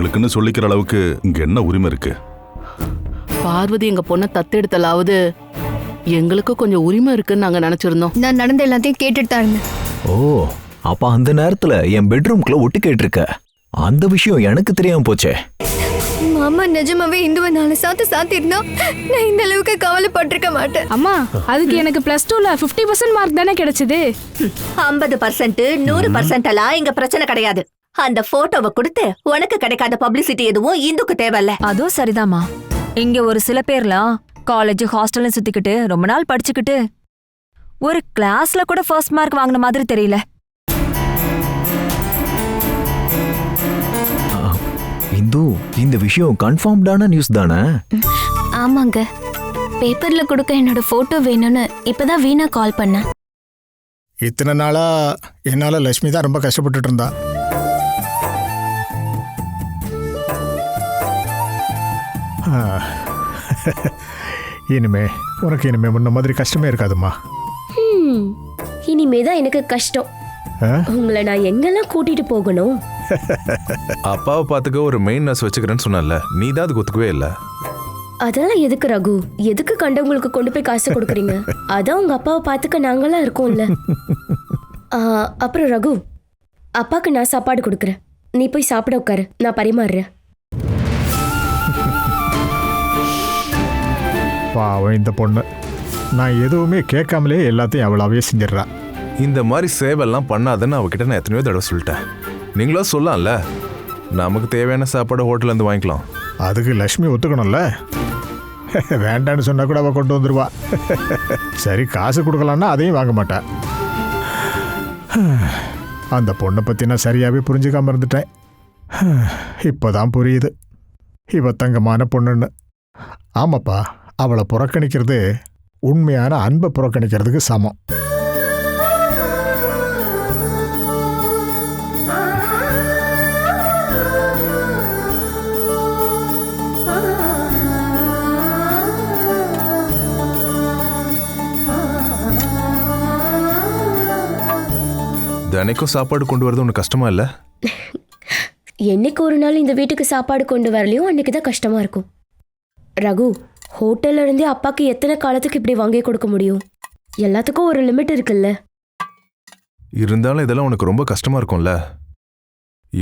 எங்களுக்குன்னு சொல்லிக்கிற அளவுக்கு இங்க என்ன உரிமை இருக்கு? பார்வதி எங்க பொண்ணை தத்தெடுத்தலாவது எங்களுக்கு கொஞ்சம் உரிமை இருக்குன்னு நாங்க நினைச்சிருந்தோம். நான் நடந்த எல்லாத்தையும் கேட்டுட்டு தான் இருந்தேன். ஓ, அப்ப அந்த நேரத்துல என் பெட்ரூம்குள்ள ஒட்டு கேட்டிருக்க. அந்த விஷயம் எனக்கு தெரியாம போச்சே. மாமா நிஜமாவே இந்துவை 4 சாத்து சாத்திருந்தா நான் இந்த அளவுக்கு கவலைப்பட்டிருக்க மாட்டேன். அம்மா, அதுக்கு எனக்கு +2ல 50% மார்க் தானே கிடைச்சது. 50% 100% எல்லாம் இங்க பிரச்சனை கிடையாது. அந்த போட்டோவை கொடுத்து உனக்கு கிடைக்காத பப்ளிசிட்டி எதுவும் இந்துக்கு தேவையில்ல. அதுவும் சரிதாம்மா. இங்க ஒரு சில பேர்லாம் காலேஜ் ஹாஸ்டல்ல சுத்திக்கிட்டு ரொம்ப நாள் படிச்சுக்கிட்டு ஒரு கிளாஸ்ல கூட ஃபர்ஸ்ட் மார்க் வாங்கின மாதிரி தெரியல. இந்து, இந்த விஷயம் கன்ஃபார்ம்டான நியூஸ் தானே? ஆமாங்க, பேப்பர்ல கொடுக்க என்னோட போட்டோ வேணும்னு இப்பதான் வீணா கால் பண்ண. இத்தனை நாளா என்னால லட்சுமி தான் ரொம்ப கஷ்டப்பட்டுட்டு இருந்தா. இனிமே முன்ன மாதிரி கஷ்டமே இருக்காதுமா. இனிமேதான் எனக்கு கஷ்டம். உங்களை நான் எங்கெல்லாம் கூட்டிட்டு போகணும்? அப்பாவை பாத்துக்க ஒரு மெயின் நர்ஸ் வச்சுக்கிறேன்னு சொன்னல, நீ தான் அதுக்கு ஒத்துக்கவே இல்ல. அதெல்லாம் எதுக்கு ரகு? எதுக்கு கண்டவங்களுக்கு கொண்டு போய் காசு கொடுக்குறீங்க? அதான் உங்க அப்பாவை பாத்துக்க நாங்களாம் இருக்கோம்ல. அப்புறம் ரகு, அப்பாக்கு நான் சாப்பாடு கொடுக்குறேன், நீ போய் சாப்பிட உட்காரு, நான் பரிமாறுறேன். பாவம் இந்த பொண்ணு, நான் எதுவுமே கேட்காமலே எல்லாத்தையும் அவளாவே செஞ்சிடறா. இந்த மாதிரி சேவெல்லாம் பண்ணாதன்னு அவகிட்ட நான் எத்தனையோ தடவை சொல்லிட்டேன். நீங்களா சொல்லலாம்ல, நமக்கு தேவையான சாப்பாடு ஹோட்டல்ல இருந்து வாங்கிக்கலாம். அதுக்கு லட்சுமி ஒத்துக்கணும்ல. வேண்டான்னு சொன்னா கூட அவ கொண்டு வந்துருவா. சரி, காசு கொடுக்கலான்னா அதையும் வாங்க மாட்டா. அந்த பொண்ணை பத்தி நான் சரியாவே புரிஞ்சுக்காம இருந்துட்டேன். இப்போதான் புரியுது இவ தங்கமான பொண்ணுன்னு. ஆமாப்பா, அவளை புறக்கணிக்கிறது உண்மையான அன்பை புறக்கணிக்கிறதுக்கு சமம். தினைக்கும் சாப்பாடு கொண்டு வரது உனக்கு கஷ்டமா இல்ல? என்னைக்கு ஒரு நாள் இந்த வீட்டுக்கு சாப்பாடு கொண்டு வரலையோ அன்னைக்கு தான் கஷ்டமா இருக்கும். ரகு, ஹோட்டல்ல இருந்தே அப்பாக்கு எத்தனை காலத்துக்கு இப்படி வாங்கி கொடுக்க முடியும்? எல்லாத்துக்கும் ஒரு லிமிட் இருக்குல்ல. இருந்தாலும் இதெல்லாம் உனக்கு ரொம்ப கஷ்டமா இருக்கும்ல.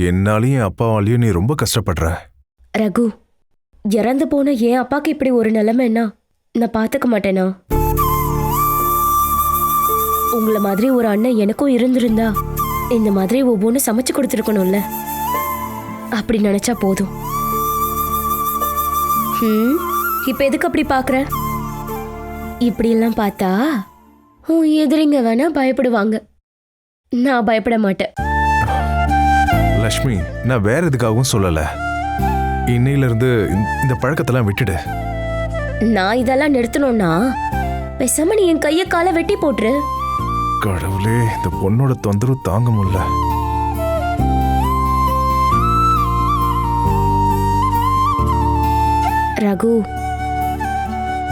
என்னாலையும் என் அப்பாவாலையும் நீ ரொம்ப கஷ்டப்படுற. ரகு, இறந்து போன என் அப்பாக்கு இப்படி ஒரு நிலைமைன்னா நான் பாத்துக்க மாட்டேனா? உங்களை மாதிரி ஒரு அண்ணன் எனக்கும் இருந்திருந்தா இந்த மாதிரி ஒவ்வொன்றும் சமைச்சு கொடுத்துருக்கணும்ல. அப்படி நினைச்சா போதும். இப்ப எதுக்கு அப்படி பாக்குற? இப்படி எல்லாம் பார்த்தா உன் எதிரிங்க வேணா பயப்படுவாங்க, நான் பயப்பட மாட்டேன். லட்சுமி, நான் வேற எதுக்காகவும் சொல்லல. இன்னையில இருந்து இந்த பழக்கத்தெல்லாம் விட்டுடு. நான் இதெல்லாம் நிறுத்தணும்னா பேசாம நீ என் கைய காலை வெட்டி போட்டுரு. கடவுளே, இந்த பொண்ணோட தொந்தரவு தாங்க முடியல. ரகு,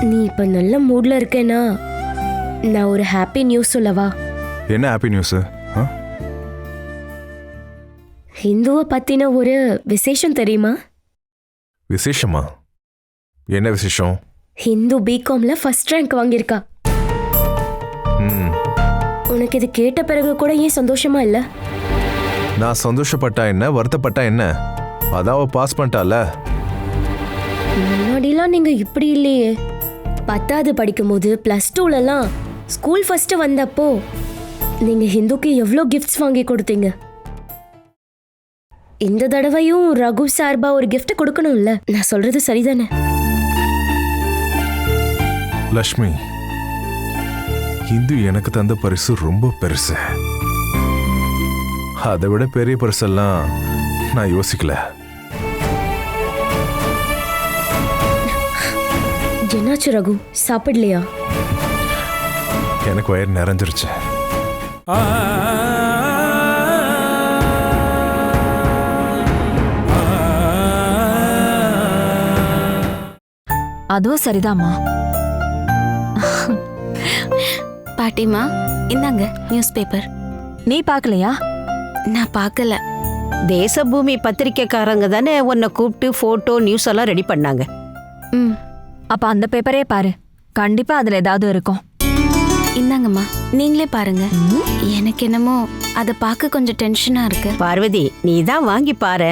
நீ இப்ப நல்ல மூட்ல இருக்கேனா? நான் ஒரு ஹாப்பி நியூஸ் சொல்லவா? என்ன ஹாப்பி நியூஸ்? ஹிந்துவை பத்தின ஒரு விசேஷம் தெரியுமா? விசேஷமா? என்ன விசேஷம்? ஹிந்து பிகாம்ல ஃபர்ஸ்ட் ரேங்க் வாங்கியிருக்கா. உனக்கு இது கேட்ட பிறகு கூட ஏன் சந்தோஷமா இல்ல? நான் சந்தோஷப்பட்டா என்ன, வருத்தப்பட்டா என்ன? அதான் அவ பாஸ் பண்ணிட்டால. முன்னாடிலாம் நீங்க இப்படி இல்லையே. 10வது படிக்கும் போது +2லலாம் ஸ்கூல் ஃபர்ஸ்ட் வந்தப்போ நீங்க ஹிந்துக்கு எவ்வளோ கிஃப்ட்ஸ் வாங்கி கொடுத்தீங்க. இந்த தடவையும் ரகு சார்பா ஒரு கிஃப்ட் கொடுக்கணும்ல. நான் சொல்றது சரிதானே? லட்சுமி, ஹிந்து எனக்கு தந்த பரிசு ரொம்ப பெருசு. அதை விட பெரிய பரிசெல்லாம் நான் யோசிக்கல. என்னாச்சு ரகு, சாப்பிடலையா? எனக்கு வயிறு நிறைஞ்சிருச்சு. அதுவும் சரிதாம்மா. பாட்டிமா, இந்தாங்க நியூஸ் பேப்பர். நீ பார்க்கலையா? நான் பார்க்கல. தேசபூமி பத்திரிக்கைக்காரங்க தானே உன்னை கூப்பிட்டு போட்டோ நியூஸ் எல்லாம் ரெடி பண்ணாங்க. ம் அப்ப அந்த பேப்பரே பாரு, கண்டிப்பா அதுல ஏதாவது இருக்கும். இந்தாங்கம்மா, நீங்களே பாருங்க. எனக்கு என்னமோ அதை பார்க்க கொஞ்சம் டென்ஷனா இருக்கு. பார்வதி, நீ தான் வாங்கி பாரு.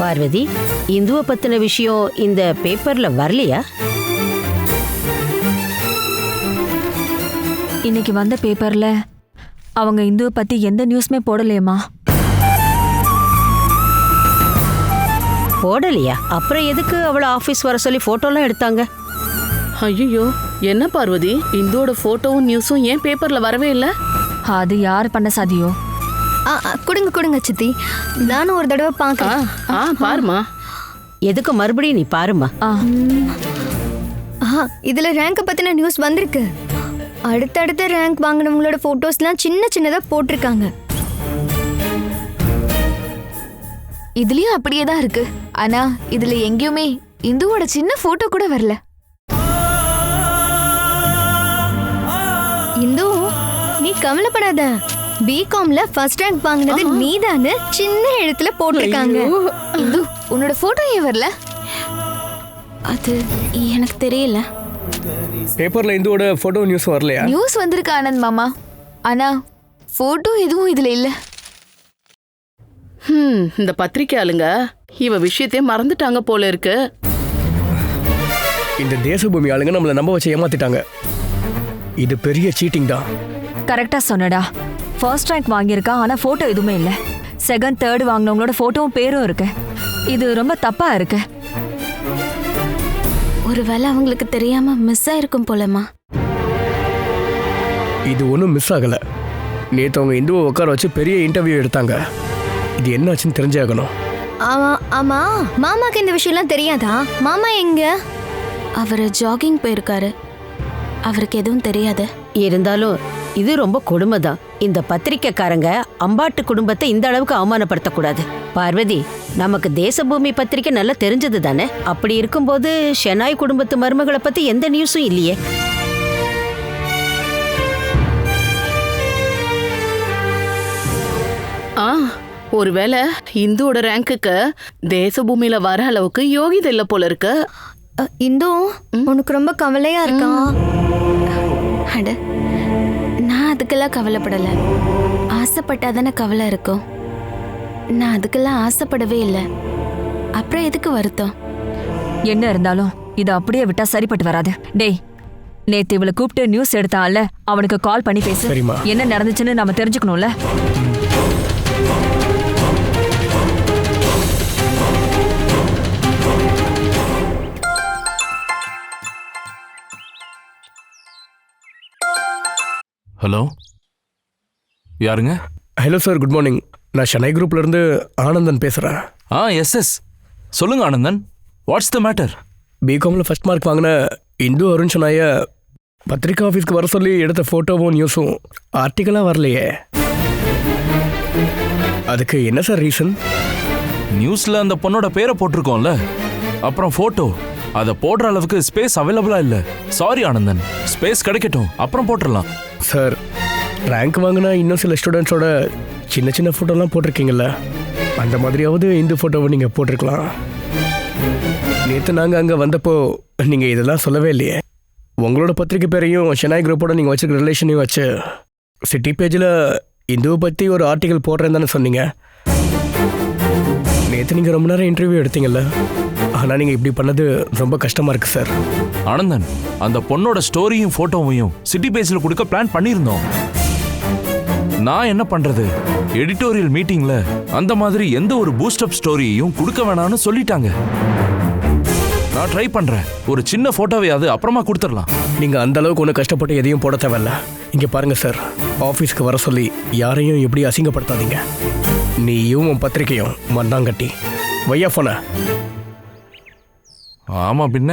பார்வதி, இந்துவை பத்தின விஷயம் இந்த பேப்பர்ல வரலையா? இன்னைக்கு வந்த பேப்பர்ல அவங்க இந்துவை பத்தி எந்த நியூஸ்மே போடலையேம்மா. போடலையா? அப்புறம் எதுக்கு அவளை ஆபீஸ் வர சொல்லி போட்டோலாம் எடுத்தாங்க? ஐயோ, என்ன பார்வதி, இந்தோட போட்டோவும் நியூஸும் ஏன் பேப்பர்ல வரவே இல்ல? அது யார் பண்ண சாதியோ? கொடுங்க கொடுங்க சித்தி, நானும் ஒரு தடவை பார்க்கறேன். பாருமா. எதுக்கு மறுபடியும் நீ பாருமா. இதுல ரேங்க பத்தின நியூஸ் வந்திருக்கு. அடுத்தடுத்த ரேங்க் வாங்கினவங்களோட போட்டோஸ்லாம் சின்ன சின்னதா போட்டிருக்காங்க. இதுலயும் அப்படியே தான் இருக்கு. ஆனா இதுல எங்கேயுமே இந்துவோட சின்ன போட்டோ கூட வரல. இந்து, நீ கவலைப்படாத. பிகாம்ல ஃபர்ஸ்ட் ரேங்க் வாங்கினது நீதான்னு சின்ன எழுத்துல போட்டிருக்காங்க. இந்து, உன்னோட போட்டோ ஏன் வரல? அது எனக்கு தெரியல. பேப்பர்ல இந்துவோட போட்டோ நியூஸ் வரலையா? நியூஸ் வந்திருக்கு ஆனந்த் மாமா, ஆனா போட்டோ எதுவும் இதுல இல்ல. இந்த பத்திரிக்கை ஆளுங்க இவ விஷயத்தையே மறந்துட்டாங்க போல இருக்கு. இந்த தேசபூமி ஆளுங்க நம்மள நம்ப வச்சு ஏமாத்திட்டாங்க. இது பெரிய சீட்டிங் தான். கரெக்டா சொன்னடா. ஃபர்ஸ்ட் ரேங்க் வாங்கியிருக்கா, ஆனா போட்டோ எதுவுமே இல்ல. செகண்ட், தேர்ட் வாங்கினவங்களோட போட்டோவும் பேரும் இருக்கு. இது ரொம்ப தப்பா இருக்கு. ஒருவேளை அவங்களுக்கு தெரியாம மிஸ் ஆயிருக்கும் போலமா. இது ஒன்றும் மிஸ் ஆகல. நேற்று அவங்க இந்துவை உட்கார வச்சு பெரிய இன்டர்வியூ எடுத்தாங்க. இது என்னாச்சுன்னு தெரிஞ்சாகணும். ஆமா, மாமாக்கு இந்த விஷயம்லாம் தெரியாதா? மாமா எங்க? அவர் ஜாகிங் போயிருக்காரு. அவருக்கு எதுவும் தெரியாது. இருந்தாலும் இது ரொம்ப கொடுமைதான். இந்த பத்திரிக்கைக்காரங்க அம்பாட்டு குடும்பத்தை இந்த அளவுக்கு அவமானப்படுத்தக்கூடாது. பார்வதி, நமக்கு தேசபூமி பத்திரிக்கை நல்லா தெரிஞ்சது தானே. அப்படி இருக்கும்போது ஷெனாய் குடும்பத்து மருமகளை பத்தி எந்த நியூஸும் இல்லையே. ஒருவேளை இந்துவோட ரேங்குக்கு தேசபூமியில வர அளவுக்கு யோகிதை இல்ல போல இருக்கு. இந்து, உனக்கு ரொம்ப கவலையா இருக்கா? அட, நான் அதுக்கெல்லாம் கவலைப்படல. ஆசைப்பட்டாதானே கவலை இருக்கும். நான் அதுக்கெல்லாம் ஆசைப்படவே இல்லை. அப்புறம் எதுக்கு வருத்தம்? என்ன இருந்தாலும் இதை அப்படியே விட்டா சரிப்பட்டு வராது. டேய், நேத்து இவளை கூப்பிட்டு நியூஸ் எடுத்தான்ல, அவனுக்கு கால் பண்ணி பேசு. சரிம்மா. என்ன நடந்துச்சுன்னு நம்ம தெரிஞ்சுக்கணும்ல. ஹலோ, யாருங்க? Hello sir, good morning. நான் ஷெனாய் குரூப்ல இருந்து ஆனந்தன் பேசுறேன். எஸ் சொல்லுங்க ஆனந்தன், வாட்ஸ் த மேட்டர்? பிகாம்ல ஃபர்ஸ்ட் மார்க் வாங்கின இந்து அருண் ஷெனாய பத்திரிக்கா ஆஃபீஸ்க்கு வர சொல்லி எடுத்த ஃபோட்டோவும் நியூஸும் ஆர்டிக்கலாக வரலையே. அதுக்கு என்ன சார் ரீசன்? நியூஸ்ல அந்த பொண்ணோட பேரை போட்டிருக்கோம்ல, அப்புறம் போட்டோ அதை போடுற அளவுக்கு ஸ்பேஸ் அவைலபிளா இல்ல. சாரி ஆனந்தன், ஸ்பேஸ் கிடைக்கட்டும், அப்புறம் போட்டுடலாம். சார், ரேங்க் வாங்கினா இன்னும் சில ஸ்டூடெண்ட்ஸோட சின்ன சின்ன ஃபோட்டோலாம் போட்டிருக்கீங்கல்ல, அந்த மாதிரியாவது இந்த ஃபோட்டோவை நீங்கள் போட்டிருக்கலாம். நேற்று நாங்கள் அங்கே வந்தப்போ நீங்கள் இதெல்லாம் சொல்லவே இல்லையே. உங்களோட பத்திரிக்கை பேரையும் ஷெனாய் குரூப்போட நீங்கள் வச்சுருக்க ரிலேஷனையும் வச்சு சிட்டி பேஜில் இந்துவை பற்றி ஒரு ஆர்டிக்கல் போடுறேன்னு தானே சொன்னீங்க. நேற்று நீங்கள் ரொம்ப நேரம் இன்டர்வியூ எடுத்தீங்கல்ல, ஆனால் நீங்கள் இப்படி பண்ணது ரொம்ப கஷ்டமாக இருக்குது சார். ஆனந்தன், அந்த பொண்ணோட ஸ்டோரியும் ஃபோட்டோவையும் சிட்டி பேஜில் கொடுக்க பிளான் பண்ணியிருந்தோம். நான் என்ன பண்றது, எடிட்டோரியல் மீட்டிங்ல அந்த மாதிரி எந்த ஒரு பூஸ்ட் அப் ஸ்டோரியையும் கொடுக்க வேணாம்னு சொல்லிட்டாங்க. நான் ட்ரை பண்றேன். ஒரு சின்ன போட்டோவையாவது அப்புறமா கொடுத்துடலாம். நீங்க அந்த அளவுக்கு ஒன்றும் கஷ்டப்பட்டு எதையும் போட தேவையில்ல. இங்க பாருங்க சார், ஆபீஸ்க்கு வர சொல்லி யாரையும் எப்படி அசிங்கப்படுத்தாதீங்க. நீயும் உன் பத்திரிக்கையும் மண்ணாங்கட்டி வையா போன. ஆமா பின்ன,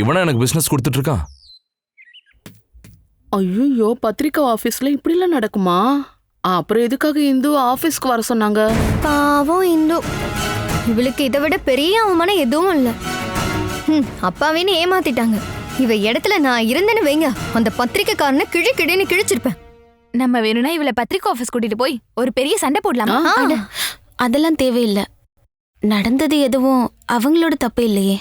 இவனா எனக்கு பிசினஸ் கொடுத்துட்டு இருக்கான். ஐயோ, பத்திரிக்கை ஆபீஸ்ல இப்படிலாம் நடக்குமா? அப்புறம் எதுக்காக இந்து ஆபீஸ்க்கு வர சொன்னாங்க? பாவம் இந்து, இவளுக்கு இதை விட பெரிய அவமானம் எதுவும் இல்லை. அப்பாவின்னு ஏமாத்திட்டாங்க. இவ இடத்துல நான் இருந்தேன்னு வைங்க, அந்த பத்திரிக்கைக்காரனை கிழின்னு கிழிச்சிருப்பேன். நம்ம வேணும்னா இவளை பத்திரிக்கை ஆஃபீஸ் கூட்டிட்டு போய் ஒரு பெரிய சண்டை போடலாமா? அதெல்லாம் தேவையில்லை. நடந்தது எதுவும் அவங்களோட தப்பு இல்லையே.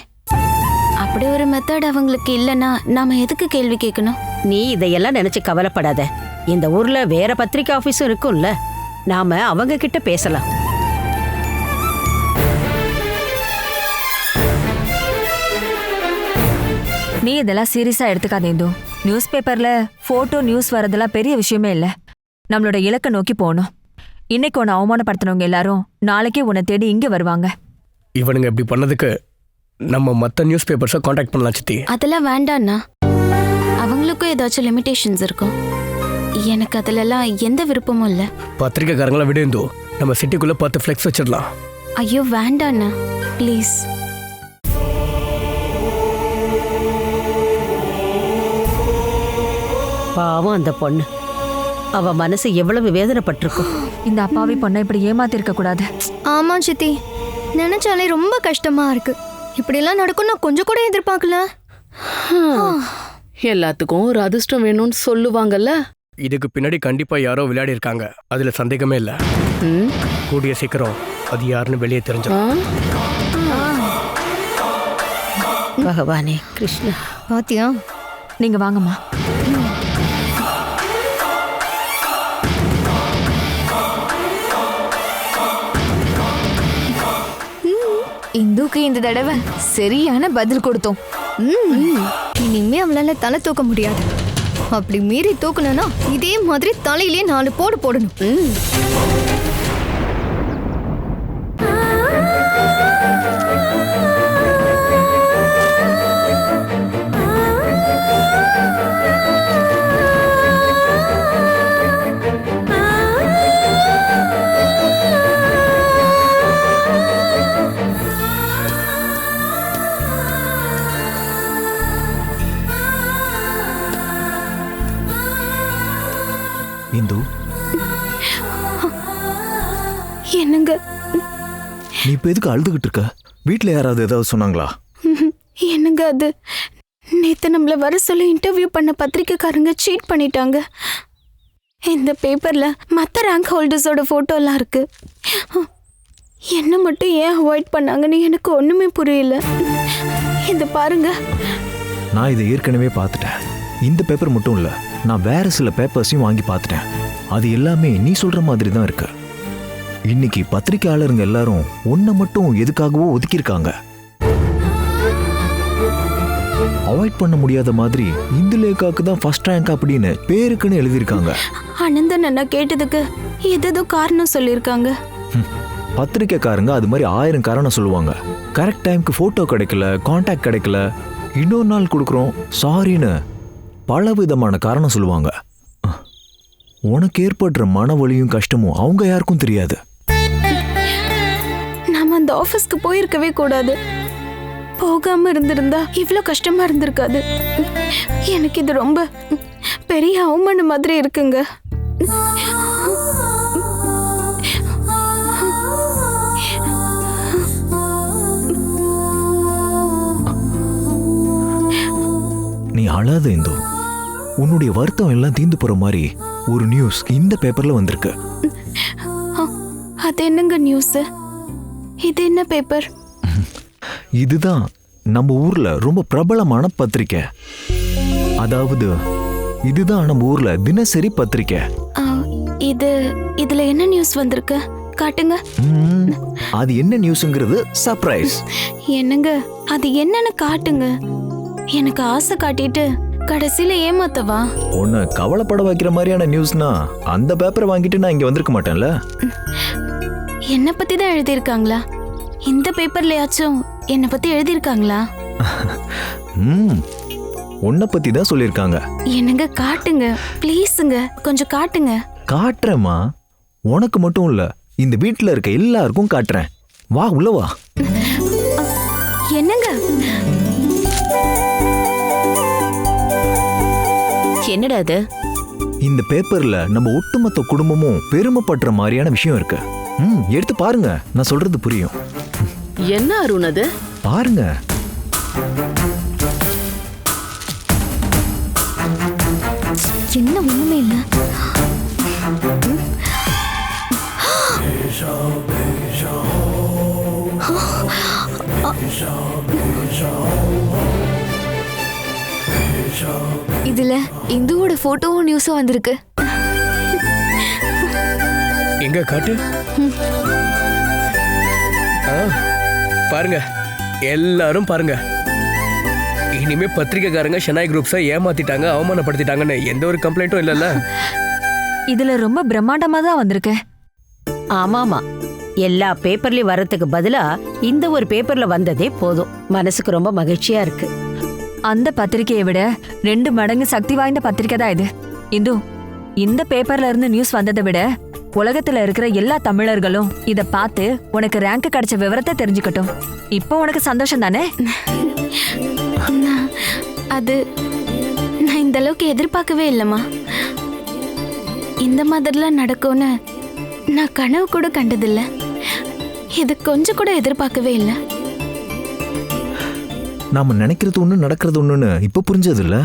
அப்படி ஒரு மெத்தட் அவங்களுக்கு இல்லைன்னா நாம எதுக்கு கேள்வி கேட்கணும்? நீ இதையெல்லாம் நினைச்சு கவலைப்படாத. இந்த ஊர்ல வேற பத்திரிக்கை ஆபீஸும் இருக்கும்ல, நாம அவங்க கிட்ட பேசலாம். நீ இதெல்லாம் சீரியஸா எடுத்துக்காதே இந்து. நியூஸ் பேப்பர்ல போட்டோ நியூஸ் வரதெல்லாம் பெரிய விஷயமே இல்ல. நம்மளோட இலக்கை நோக்கி போகணும். இன்னைக்கு உன்னை அவமானப்படுத்தினவங்க எல்லாரும் நாளைக்கே உன்னை தேடி இங்க வருவாங்க. இவனுங்க இப்படி பண்ணதுக்கு நம்ம மற்ற நியூஸ் பேப்பர்ஸை காண்டாக்ட் பண்ணலாம் சித்தி. அதெல்லாம் வேண்டாண்ணா. அவங்களுக்கும் ஏதாச்சும் லிமிடேஷன்ஸ் இருக்கும். எனக்கு அதுலலாம் எந்த விருப்பமும் இல்லை. பத்திரிக்கைக்காரங்களா விடு இந்து, நம்ம சிட்டிக்குள்ள 10 ஃபிளெக்ஸ் வச்சிடலாம். ஐயோ வேண்டாண்ணா, ப்ளீஸ். பாவம் அந்த பொண்ணு, அவ மனசு எவ்வளவு வேதனைப்பட்டிருக்கும். இந்த அப்பாவி பொண்ணை இப்படி ஏமாத்தி இருக்க கூடாது. ஆமா சித்தி, நினைச்சாலே ரொம்ப கஷ்டமா இருக்கு. இப்படிலாம் நடக்கும் நான் கொஞ்சம் கூட எதிர்பார்க்கல. எல்லாத்துக்கும் ஒரு அதிர்ஷ்டம் வேணும்னு சொல்லுவாங்கல்ல. இதுக்கு பின்னாடி கண்டிப்பா யாரோ விளையாடி இருக்காங்க, அதுல சந்தேகமே இல்ல. கூடிய சீக்கிரம் அது யாருன்னு வெளியே தெரிஞ்சிடும். பகவானே கிருஷ்ணா. பாத்தியா? நீங்க வாங்கம்மா. இந்துக்கு இந்த தடவை சரியான பதில் கொடுத்தோம். இனிமே அவளால தலை தூக்க முடியாது. அப்படி மீறி தூக்கணும்னா இதே மாதிரி தலையிலே 4 போடு போடணும். இந்து, என்னங்க நீ இப்ப எதுக்கு அழுதுகிட்டு இருக்க? வீட்டுல யாராவது ஏதாவது சொன்னாங்களா? என்னங்க அது, நேத்து நம்மள வர சொல்லி இன்டர்வியூ பண்ண பத்திரிக்கைக்காரங்க சீட் பண்ணிட்டாங்க. இந்த பேப்பர்ல மற்ற ரேங்க் ஹோல்டர்ஸோட போட்டோலாம் இருக்கு. என்ன மட்டும் ஏன் அவாய்ட் பண்ணாங்கன்னு எனக்கு ஒண்ணுமே புரியல. இந்த பாருங்க. நான் இதை ஏற்கனவே பார்த்துட்டேன். இந்த பேப்பர் மட்டும் இல்ல, நான் வேற சில பேப்பர்ஸையும் வாங்கி பார்த்துட்டேன். அது எல்லாமே நீ சொல்ற மாதிரி தான் இருக்கு. இன்னைக்கு பத்திரிக்கையாளருங்க எல்லாரும் உன்னை மட்டும் எதுக்காகவோ ஒதுக்கியிருக்காங்க. அவாய்ட் பண்ண முடியாத மாதிரி இந்துலேகாக்கு தான் ஃபர்ஸ்ட் ரேங்க் அப்படின்னு பேருக்குன்னு எழுதியிருக்காங்க. அனந்தன் அண்ணா கேட்டதுக்கு ஏதோ காரணம் சொல்லியிருக்காங்க. பத்திரிக்கைக்காரங்க அது மாதிரி 1000 காரணம் சொல்லுவாங்க. கரெக்ட் டைமுக்கு போட்டோ கிடைக்கல, கான்டாக்ட் கிடைக்கல, இன்னொரு நாள் கொடுக்குறோம், சாரின்னு பல விதமான காரணம் சொல்லுவாங்க. உனக்கு ஏற்படுற மன வலியும் கஷ்டமும் அவங்க யாருக்கும் தெரியாது. நாம அந்த ஆபீஸ்க்கு போயிருக்கவே கூடாது. போகாம இருந்திருந்தா இவ்வளவு கஷ்டமா இருந்திருக்காது. எனக்கு இது ரொம்ப பெரிய அவமானம் மாதிரி இருக்குங்க. நீ அழாத இந்து. உன்னுடைய வருத்தம் எல்லாம் தீந்து போற மாதிரி ஒரு நியூஸ் இந்த பேப்பர்ல வந்திருக்கு. அது என்னங்க நியூஸ்? இது என்ன பேப்பர்? இதுதான் நம்ம ஊர்ல ரொம்ப பிரபலமான பத்திரிக்கை. அதாவது இதுதான் நம்ம ஊர்ல தினசரி பத்திரிக்கை. இதுல என்ன நியூஸ் வந்திருக்கு? காட்டுங்க. அது என்ன நியூஸ்ங்கிறது சர்ப்ரைஸ். என்னங்க அது என்னன்னு காட்டுங்க. எனக்கு ஆசை காட்டிட்டு கடைசியில ஏமாத்தவா? உன்னை கவலைப்பட வைக்கிற மாதிரியான நியூஸ்னா அந்த பேப்பரை வாங்கிட்டு நான் இங்க வந்திருக்க மாட்டேன்ல. என்ன பத்தி தான் எழுதியிருக்காங்களா? இந்த பேப்பர்லயாச்சும் என்ன பத்தி எழுதியிருக்காங்களா? உன்னை பத்தி தான் சொல்லியிருக்காங்க. என்னங்க காட்டுங்க ப்ளீஸுங்க, கொஞ்சம் காட்டுங்க. காட்டுறேம்மா, உனக்கு மட்டும் இல்ல, இந்த வீட்டுல இருக்க எல்லாருக்கும் காட்டுறேன். வா உள்ள வா. என்னங்க என்னடா அது? இந்த பேப்பர்ல நம்ம ஒட்டுமொத்த குடும்பமும் பெருமைப்படுற மாதிரியான விஷயம் இருக்கு. எடுத்து பாருங்க, நான் சொல்றது புரியும். என்ன அருண் அது? பாருங்க. என்ன ஒண்ணுமே இல்ல. இதுல இந்துவோட போட்டோவும் நியூஸும் வந்திருக்கு. எங்க காட்டு. பாருங்க, எல்லாரும் பாருங்க. இனிமே பத்திரிக்கைக்காரங்க ஷெனாய் குரூப்ஸை ஏமாத்திட்டாங்க, அவமானப்படுத்திட்டாங்கன்னு எந்த ஒரு கம்ப்ளைண்ட்டும் இல்லைல்ல. இதுல ரொம்ப பிரம்மாண்டமா தான் வந்திருக்கு. ஆமாமா, எல்லா பேப்பர்லயும் வர்றதுக்கு பதிலா இந்த ஒரு பேப்பர்ல வந்ததே போதும். மனசுக்கு ரொம்ப மகிழ்ச்சியா இருக்கு. அந்த பத்திரிக்கையை விட 2 மடங்கு சக்தி வாய்ந்த பத்திரிக்கை தான் இது. இந்து, இந்த பேப்பர்ல இருந்து நியூஸ் வந்ததை விட உலகத்துல இருக்கிற எல்லா தமிழர்களும் இத பார்த்து உனக்கு ரேங்க் கிடைச்ச விவரத்தை தெரிஞ்சுக்கட்டும். இப்போ உனக்கு சந்தோஷம் தானே? அது நான் இந்த அளவுக்கு எதிர்பார்க்கவே இல்லைம்மா. இந்த மாதிரிலாம் நடக்கும்னு நான் கனவு கூட கண்டதில்ல. இது கொஞ்சம் கூட எதிர்பார்க்கவே இல்லை. நாம நினைக்கிறது ஒண்ணு, நடக்கிறது ஒண்ணுன்னு இப்ப புரிஞ்சது இல்ல.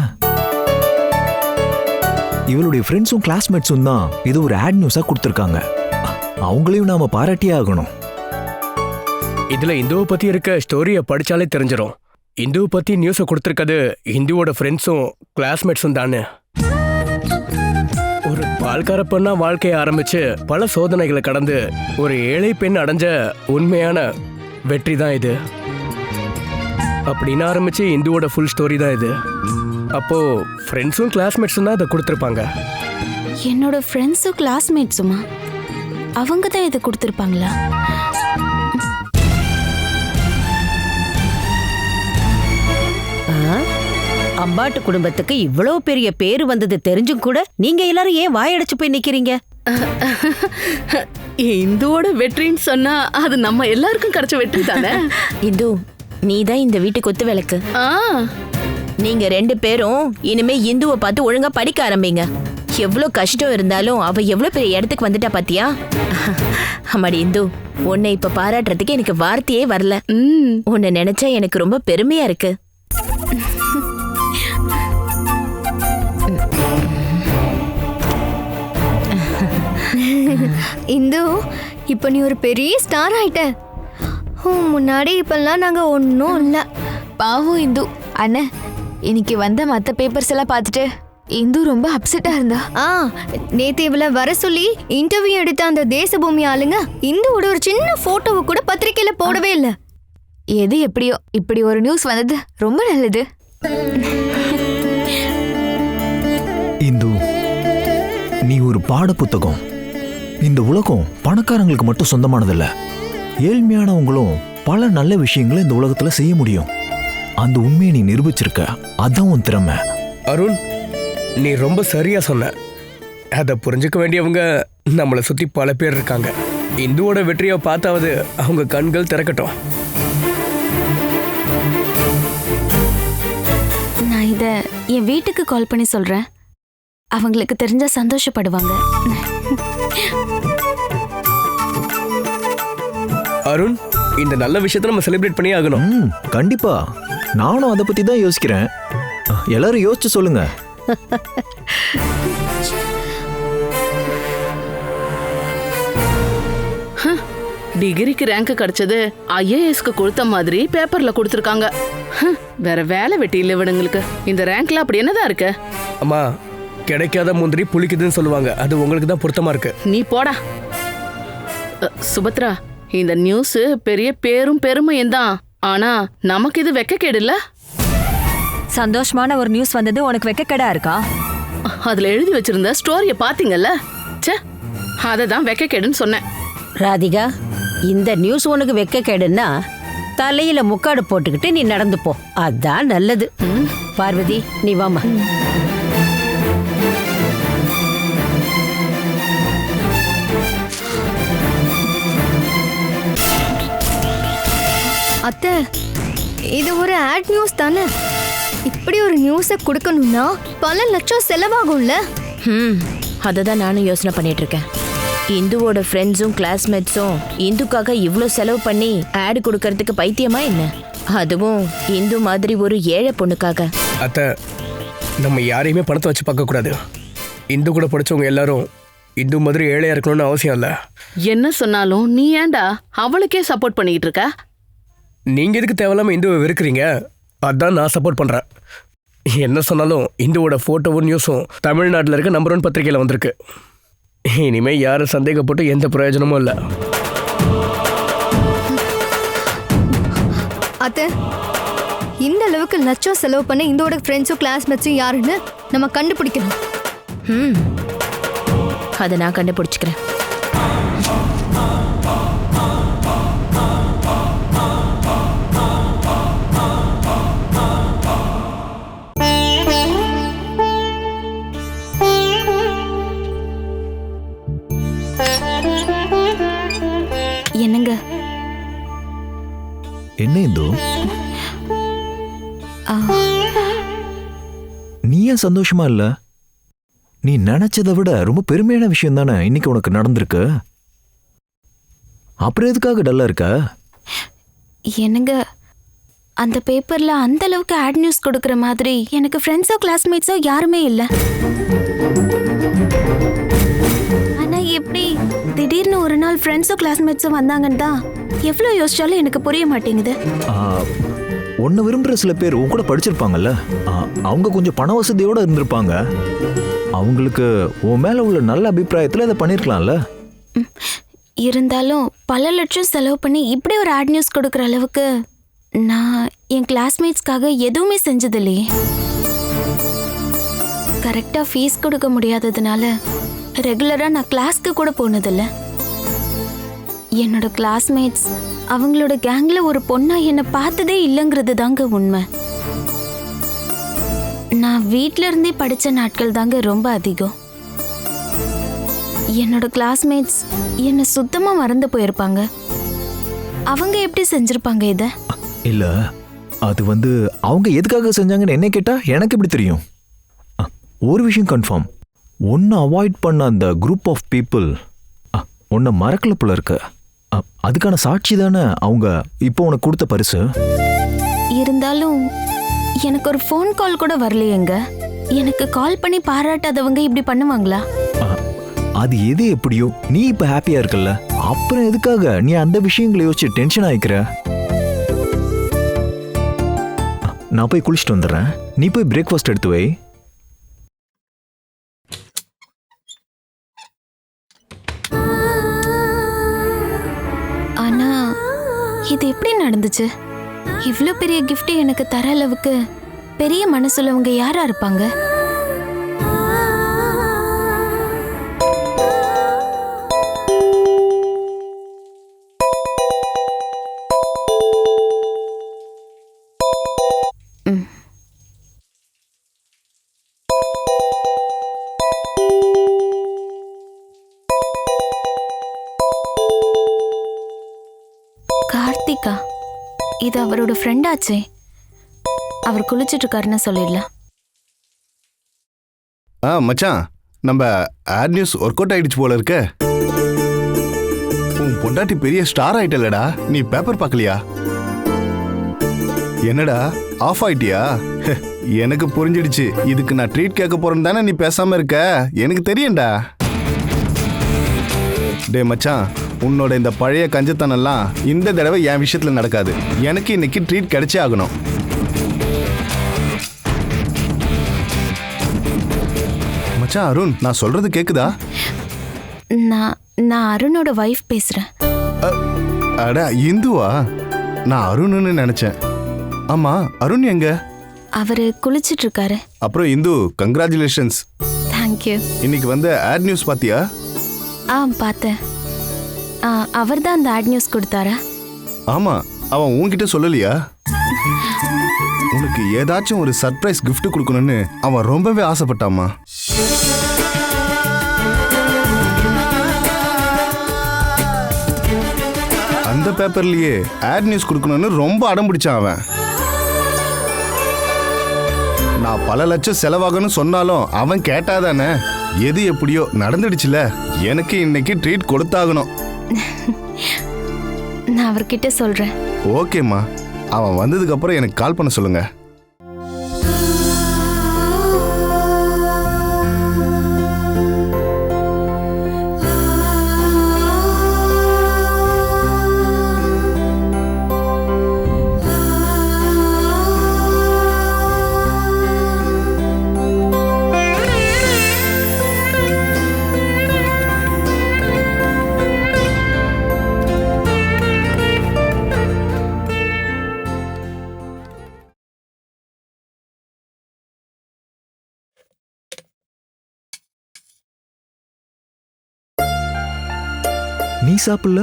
இவளுடைய ஃப்ரெண்ட்ஸும் கிளாஸ்மேட்ஸும் தான் இது ஒரு ஆட் நியூஸா கொடுத்திருக்காங்க. அவங்களையும் நாம பாராட்டியே ஆகணும். இதுல இந்துவை பத்தி இருக்க ஸ்டோரியை படிச்சாலே தெரிஞ்சிடும். இந்துவை பத்தி நியூஸை கொடுத்திருக்கிறது இந்துவோட ஃப்ரெண்ட்ஸும் கிளாஸ்மேட்ஸும் தானே. ஒரு பால்கார பெண்ணா வாழ்க்கையை ஆரம்பிச்சு பல சோதனைகளை கடந்து ஒரு ஏழை பெண் அடைஞ்ச உண்மையான வெற்றி தான் இது. அப்படின்னு ஆரம்பிச்சு இந்துவோட ஃபுல் ஸ்டோரி தான் இது. அப்போ ஃப்ரெண்ட்ஸும் கிளாஸ்மேட்ஸும் தான் இதை கொடுத்துருப்பாங்க. என்னோட ஃப்ரெண்ட்ஸும் கிளாஸ்மேட்ஸுமா? அவங்க தான் இதை கொடுத்துருப்பாங்களா? அம்பாட்டு குடும்பத்துக்கு இவ்வளவு பெரிய பேரு வந்தது தெரிஞ்சும் கூட நீங்க எல்லாரும் ஏன் வாயடைச்சு போய் நிக்கிறீங்க? இந்துவோட வெற்றின்னு சொன்னா அது நம்ம எல்லாருக்கும் கிடைச்ச வெற்றி தானே. இந்து, நீதான் இந்த வீட்டு கொத்து விளக்கு. நீங்க 2 பேரும் இனிமே இந்துவை பார்த்து ஒழுங்கா படிக்க ஆரம்பிங்க. எவ்வளவு கஷ்டம் இருந்தாலும் அவ எவ்வளவு பெரிய இடத்துக்கு வந்துட்டா பாத்தியா? அம்மாடி இந்து, உன்னை இப்ப பாராட்டுறதுக்கு எனக்கு வார்த்தையே வரல. உன்னை நினைச்சா எனக்கு ரொம்ப பெருமையா இருக்கு. இந்து, இப்ப நீ ஒரு பெரிய ஸ்டார் ஆயிட்ட. முன்னாடி இப்பெல்லாம் நாங்க ஒன்னும் இல்ல. பாவம் இந்து. அண்ணே, இன்னைக்கு வந்த மற்ற பேப்பர்ஸ் எல்லாம் பார்த்துட்டு இந்து ரொம்ப அப்செட்டா இருந்தா. நேத்து இவள வர சொல்லி இன்டர்வியூ எடுத்த அந்த தேசபூமி ஆளுங்க இந்துவோட ஒரு சின்ன போட்டோவை கூட பத்திரிக்கையில போடவே இல்ல. எது எப்படியோ இப்படி ஒரு நியூஸ் வந்தது ரொம்ப நல்லது. இந்து, நீ ஒரு பாட புத்தகம். இந்த உலகம் பணக்காரங்களுக்கு மட்டும் சொந்தமானதில்ல. ஏழ்மையானவங்களும் பல நல்ல விஷயங்களை இந்த உலகத்துல செய்ய முடியும். அந்த உண்மையை நீ நிரூபிச்சிருக்க. அதான் உன் திறமை. அருண், நீ ரொம்ப சரியா சொன்ன. அதை புரிஞ்சுக்க வேண்டியவங்க நம்மளை சுத்தி பல பேர் இருக்காங்க. இந்துவோட வெற்றியை பார்த்தாவது அவங்க கண்கள் திறக்கட்டும். நான் இத என் வீட்டுக்கு கால் பண்ணி சொல்றேன். அவங்களுக்கு தெரிஞ்சா சந்தோஷப்படுவாங்க. அருண், இந்த நல்ல விஷயத்தை நம்ம செலிப்ரேட் பண்ணி ஆகணும். கண்டிப்பா. நானும் அதை பத்தி தான் யோசிக்கிறேன். எல்லாரும் யோசிச்சு சொல்லுங்க. டிகிரிக்கு ரேங்க் கிடைச்சது ஐஏஎஸ்க்கு கொடுத்த மாதிரி பேப்பர்ல கொடுத்துருக்காங்க. வேற வேலை வெட்டி இல்லை இவனுங்களுக்கு. இந்த ரேங்க்ல அப்படி என்னதான் இருக்கு? அம்மா, கிடைக்காத முந்திரி புளிக்குதுன்னு சொல்லுவாங்க. அது உங்களுக்கு தான் பொருத்தமா இருக்கு. நீ போடா. சுபத்ரா, இந்த நியூஸ் பெரிய பேரும் பெருமையும் தான். ஆனா நமக்கு இது வெக்கக்கேடு இல்ல. சந்தோஷமான ஒரு நியூஸ் வந்தது உனக்கு வெக்கக்கேடா இருக்கா? அதுல எழுதி வச்சிருந்த ஸ்டோரிய பாத்தீங்கல்ல? ச்சே, அததான் வெக்கக்கேடுன்னு சொன்னேன். ராதிகா, இந்த நியூஸ் உனக்கு வெக்கக்கேடுன்னா தலையில முக்காடு போட்டுக்கிட்டு நீ நடந்து போ, அதான் நல்லது. பார்வதி, நீ வாமா. அத்தை, இது ஒரு ஆட் நியூஸ் தானே? இப்படி ஒரு நியூஸை கொடுக்கணும்னா பல லட்சம் செலவாகும்ல. அதை தான் நானும் யோசனை பண்ணிட்டு இருக்கேன். இந்துவோட ஃப்ரெண்ட்ஸும் கிளாஸ்மேட்ஸும் இந்துக்காக இவ்வளோ செலவு பண்ணி ஆட் கொடுக்கறதுக்கு பைத்தியமா என்ன? அதுவும் இந்து மாதிரி ஒரு ஏழை பொண்ணுக்காக. அத்தை, நம்ம யாரையுமே பணத்தை வச்சு பார்க்கக்கூடாது. இந்து கூட படிச்சவங்க எல்லாரும் இந்து மாதிரி ஏழையா இருக்கணும்னு அவசியம் இல்லை. என்ன சொன்னாலும் நீ ஏன்டா அவளுக்கே சப்போர்ட் பண்ணிக்கிட்டு இருக்க? நீங்கள் எதுக்கு தேவையில்லாமல் இந்துவை வெறுக்கிறீங்க? அதான் நான் சப்போர்ட் பண்ணுறேன். என்ன சொன்னாலும் இந்துவோட ஃபோட்டோவும் நியூஸும் தமிழ்நாட்டில் இருக்க நம்பர் 1 பத்திரிகையில் வந்திருக்கு. இனிமேல் யாரும் சந்தேகப்பட்டு எந்த பிரயோஜனமும் இல்லை. அத்தை, இந்த அளவுக்கு லட்சம் செலவு பண்ண இந்தோட ஃப்ரெண்ட்ஸும் கிளாஸ்மேட்ஸும் யாருன்னு நம்ம கண்டுபிடிக்கணும். அதை நான் கண்டுபிடிச்சிக்கிறேன். என்னங்க? என்ன இந்து, நீ ஏன் சந்தோஷமா இல்ல? நீ நினைச்சதை விட ரொம்ப பெருமையான விஷயம் தானே இன்னைக்கு உனக்கு நடந்திருக்கு. அப்புறம் எதுக்காக டல்லா இருக்க? என்னங்க, அந்த பேப்பர்ல அந்த அளவுக்கு ஆட் நியூஸ் கொடுக்கற மாதிரி எனக்கு ஃப்ரெண்ட்ஸோ கிளாஸ்மேட்ஸோ யாருமே இல்ல. ஆனா எப்படி திடீர்னு ஒரு நாள் ஃப்ரெண்ட்ஸோ கிளாஸ்மேட்ஸோ வந்தாங்கன்னு தான் எவ்வளோ யோசிச்சாலும் எனக்கு புரிய மாட்டேங்குது. ஒன்னு விரும்புற சில பேர் உன் கூட படிச்சிருப்பாங்கல்ல, அவங்க கொஞ்சம் பண வசதியோட இருந்திருப்பாங்க. அவங்களுக்கு உன் மேல உள்ள நல்ல அபிப்பிராயத்துல இதை பண்ணிருக்கலாம்ல. இருந்தாலும் பல லட்சம் செலவு பண்ணி இப்படி ஒரு ஆட் நியூஸ் கொடுக்கற அளவுக்கு நான் என் கிளாஸ்மேட்ஸ்க்காக எதுவுமே செஞ்சதில்லையே. கரெக்டா ஃபீஸ் கொடுக்க முடியாததுனால ரெகுலரா நான் கிளாஸ்க்கு கூட போனதில்ல. என்னோட கிளாஸ்மேட்ஸ் அவங்களோட கேங்ல ஒரு பொண்ணா என்னை பார்த்ததே இல்லைங்கிறது தாங்க உண்மை. நான் வீட்ல இருந்தே படிச்ச நாட்கள் தாங்க ரொம்ப அதிகம். என்னோட கிளாஸ்மேட்ஸ் என்னை சுத்தமா மறந்து போயிருப்பாங்க. அவங்க எப்படி செஞ்சிருப்பாங்க இத? இல்ல, அது அவங்க எதுக்காக செஞ்சாங்கன்னு என்ன கேட்டா எனக்கு எப்படி தெரியும்? ஒரு விஷயம் கன்ஃபார்ம், ஒன்னு அவாய்ட் பண்ண அந்த குரூப் ஆஃப் பீப்புள் உன்னை மறக்கல போல இருக்கு. அதுக்கான சாட்சி தானே அவங்க இப்போ உனக்கு கொடுத்த பரிசு. இருந்தாலும் எனக்கு ஒரு ஃபோன் கால் கூட வரலையேங்க. எனக்கு கால் பண்ணி பாராட்டாதவங்க இப்படி பண்ணுவாங்களா? அது எது எப்படியோ நீ இப்ப ஹாப்பியா இருக்கல்ல, அப்புறம் எதுக்காக நீ அந்த விஷயங்களை யோசிச்சு டென்ஷன் ஆயிக்கிற? நான் போய் குளிச்சுட்டு வந்துடுறேன், நீ போய் பிரேக்ஃபாஸ்ட் எடுத்து வை. ஆனா இது எப்படி நடந்துச்சு? இவ்ளோ பெரிய கிஃப்ட் எனக்கு தர அளவுக்கு பெரிய மனசுள்ளவங்க யாரா இருப்பாங்க? கார்த்திகா, இது அவரோட ஃப்ரெண்ட் ஆச்சே. அவர் குளிச்சிட்டு இருக்காருன்னு சொல்லிடலாம். மச்சான், நம்ம ஆட் நியூஸ் ஒர்க் அவுட் ஆயிடுச்சு போல இருக்க. உன் பொண்டாட்டி பெரிய ஸ்டார் ஆயிட்டலடா, நீ பேப்பர் பார்க்கலையா? என்னடா ஆஃப் ஆயிட்டியா? எனக்கு புரிஞ்சிடுச்சு, இதுக்கு நான் ட்ரீட் கேட்க போறேன்னு தானே நீ பேசாம இருக்க. எனக்கு தெரியும்டா. டே மச்சான், உன்னோட இந்த பழைய கஞ்சத்தனெல்லாம் இந்த தடவை என் விஷயத்துல நடக்காது. எனக்கு இன்னைக்கு ட்ரீட் கிடைச்சே ஆகணும். மச்சான் அருண், நான் சொல்றது கேக்குதா? நான் அருணோட வைஃப் பேசுறேன். அட இந்துவா? நான் அருண்னு நினைச்சேன். ஆமா, அருண் எங்க? அவரு குளிச்சிட்டு இருக்காரு. அப்புறம் இந்து, கங்க்ராச்சுலேஷன்ஸ். தேங்க்யூ. இன்னைக்கு ஆட் நியூஸ் பாத்தியா? பார்த்தேன். அவர் தான் அந்த ஆட் நியூஸ் கொடுத்தாரா? ஆமா, அவன் உன்கிட்ட சொல்லலையா? உனக்கு ஏதாச்சும் ஒரு சர்ப்ரைஸ் கிஃப்ட் கொடுக்கணும்னு அவன் ரொம்பவே ஆசைப்பட்டாமா. அந்த பேப்பர்லயே ஆட் நியூஸ் கொடுக்கணும்னு ரொம்ப அடம் பிடிச்சான் அவன். நான் பல லட்சம் செலவாகணும்னு சொன்னாலும் அவன் கேட்டாதானே. எது எப்படியோ நடந்துடுச்சுல. எனக்கு இன்னைக்கு ட்ரீட் கொடுத்தாகணும். நான் அவர்கிட்ட சொல்றேன். ஓகேம்மா, அவன் வந்ததுக்கு அப்புறம் எனக்கு கால் பண்ண சொல்லுங்க. நீ சாப்பிடல?